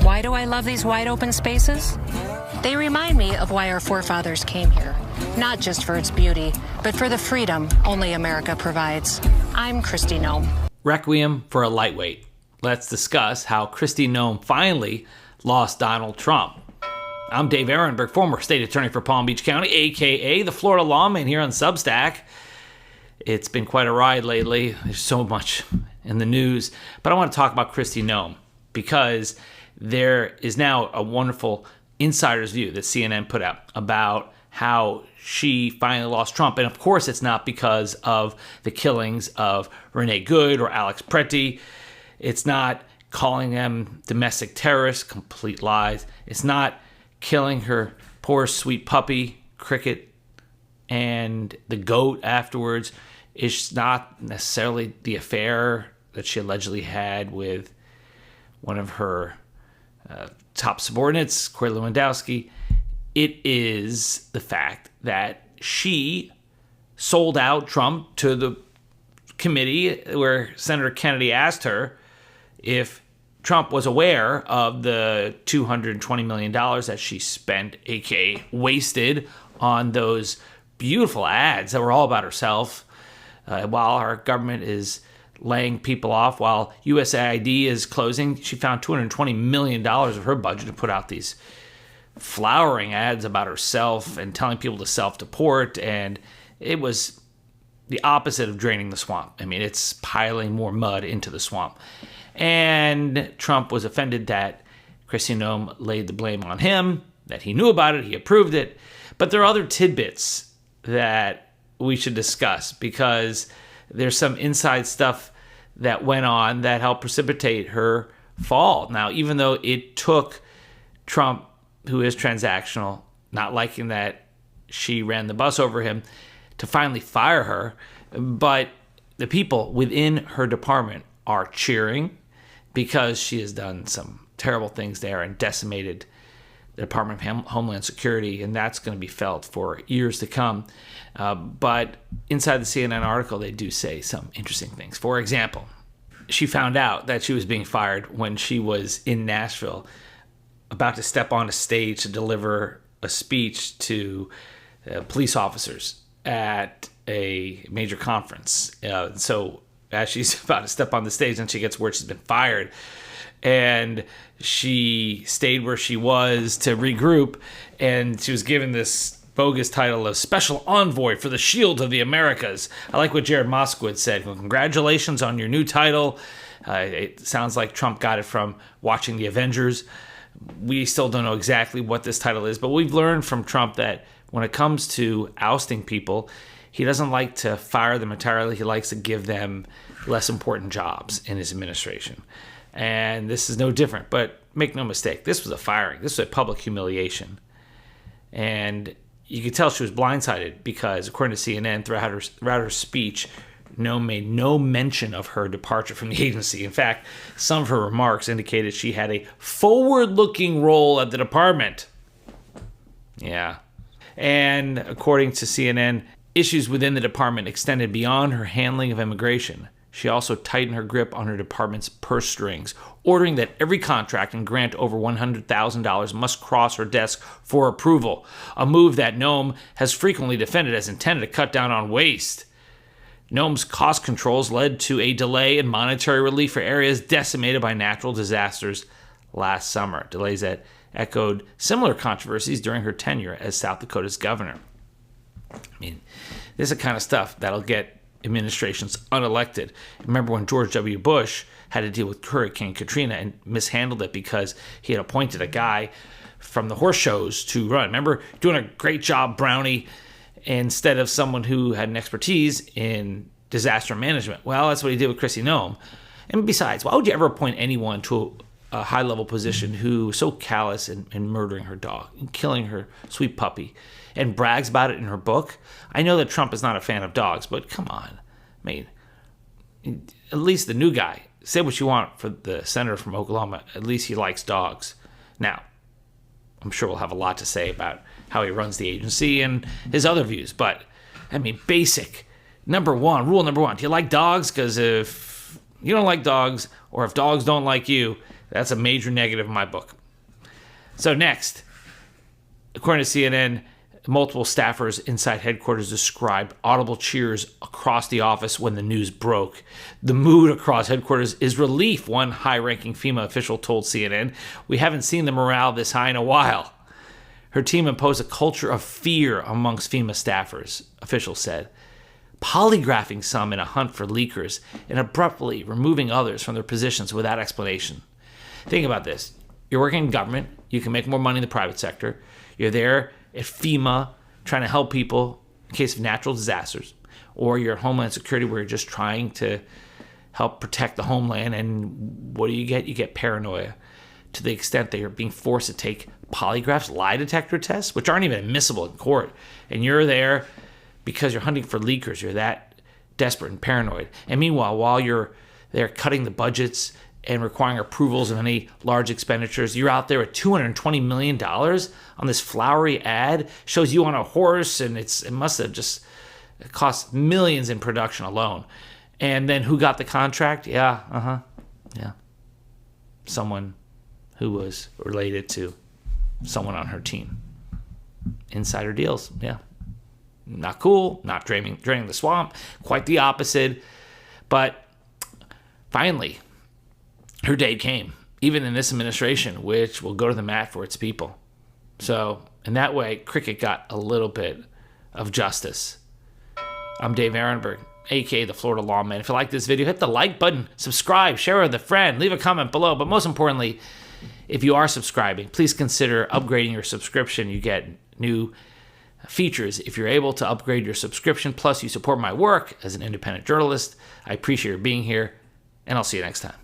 Why do I love these wide open spaces? They remind me of why our forefathers came here. Not just for its beauty, but for the freedom only America provides. I'm Kristi Noem. Requiem for a lightweight. Let's discuss how Kristi Noem finally lost Donald Trump. I'm Dave Ehrenberg, former state attorney for Palm Beach County, a.k.a. the Florida lawman here on Substack. It's been quite a ride lately. There's so much in the news. But I want to talk about Kristi Noem because there is now a wonderful insider's view that CNN put out about how she finally lost Trump. And of course, it's not because of the killings of Renee Good or Alex Pretty. It's not calling them domestic terrorists, complete lies. It's not killing her poor sweet puppy, Cricket, and the goat afterwards. It's not necessarily the affair that she allegedly had with one of her top subordinates, Corey Lewandowski. It is the fact that she sold out Trump to the committee where Senator Kennedy asked her if Trump was aware of the $220 million that she spent, aka wasted, on those beautiful ads that were all about herself, while our government is laying people off, while USAID is closing. She found $220 million of her budget to put out these flowering ads about herself and telling people to self-deport, and it was the opposite of draining the swamp. I mean, it's piling more mud into the swamp. And Trump was offended that Kristi Noem laid the blame on him, that he knew about it, he approved it. But there are other tidbits that we should discuss because there's some inside stuff that went on that helped precipitate her fall. Now, even though it took Trump, who is transactional, not liking that she ran the bus over him, to finally fire her, but the people within her department are cheering because she has done some terrible things there and decimated the Department of Homeland Security, and that's going to be felt for years to come. But inside the CNN article, they do say some interesting things. For example, she found out that she was being fired when she was in Nashville, about to step on a stage to deliver a speech to police officers at a major conference. So as she's about to step on the stage, then she gets word she's been fired. And she stayed where she was to regroup, and she was given this bogus title of Special Envoy for the Shield of the Americas. I like what Jared Moskowitz said. Well, congratulations on your new title. It sounds like Trump got it from watching The Avengers. We still don't know exactly what this title is, but we've learned from Trump that when it comes to ousting people, he doesn't like to fire them entirely. He likes to give them less important jobs in his administration. And this is no different. But make no mistake, this was a firing. This was a public humiliation. And you could tell she was blindsided because, according to CNN, throughout her speech, Noem made no mention of her departure from the agency. In fact, some of her remarks indicated she had a forward-looking role at the department. Yeah. And according to CNN, issues within the department extended beyond her handling of immigration. She also tightened her grip on her department's purse strings, ordering that every contract and grant over $100,000 must cross her desk for approval, a move that Noem has frequently defended as intended to cut down on waste. Noem's cost controls led to a delay in monetary relief for areas decimated by natural disasters last summer, delays that echoed similar controversies during her tenure as South Dakota's governor. I mean, this is the kind of stuff that'll get administrations unelected. Remember when George W. Bush had to deal with Hurricane Katrina and mishandled it because he had appointed a guy from the horse shows to run. Remember, doing a great job, Brownie, instead of someone who had an expertise in disaster management. Well, that's what he did with Kristi Noem. And besides, why would you ever appoint anyone to a high-level position who is so callous in murdering her dog and killing her sweet puppy and brags about it in her book? I know that Trump is not a fan of dogs, but come on. I mean, at least the new guy, say what you want for the senator from Oklahoma, at least he likes dogs. Now, I'm sure we'll have a lot to say about how he runs the agency and his other views, but, I mean, basic. Rule number one, do you like dogs? Because if you don't like dogs, or if dogs don't like you, that's a major negative in my book. So next, according to CNN, multiple staffers inside headquarters described audible cheers across the office when the news broke. The mood across headquarters is relief, one high-ranking FEMA official told CNN. We haven't seen the morale this high in a while. Her team imposed a culture of fear amongst FEMA staffers, officials said, polygraphing some in a hunt for leakers and abruptly removing others from their positions without explanation. Think about this. You're working in government. You can make more money in the private sector. You're there at FEMA trying to help people in case of natural disasters. Or you're at Homeland Security where you're just trying to help protect the homeland. And what do? You get paranoia to the extent that you're being forced to take polygraphs, lie detector tests, which aren't even admissible in court. And you're there because you're hunting for leakers. You're that desperate and paranoid. And meanwhile, while you're there cutting the budgets and requiring approvals of any large expenditures, you're out there at $220 million on this flowery ad. Shows you on a horse, and it must have just cost millions in production alone. And then who got the contract? Yeah. Someone who was related to someone on her team. Insider deals, yeah. Not cool, not draining the swamp, quite the opposite. But finally, her day came, even in this administration, which will go to the mat for its people. So, in that way, cricket got a little bit of justice. I'm Dave Ehrenberg, a.k.a. the Florida Lawman. If you like this video, hit the like button, subscribe, share it with a friend, leave a comment below. But most importantly, if you are subscribing, please consider upgrading your subscription. You get new features if you're able to upgrade your subscription. Plus, you support my work as an independent journalist. I appreciate your being here, and I'll see you next time.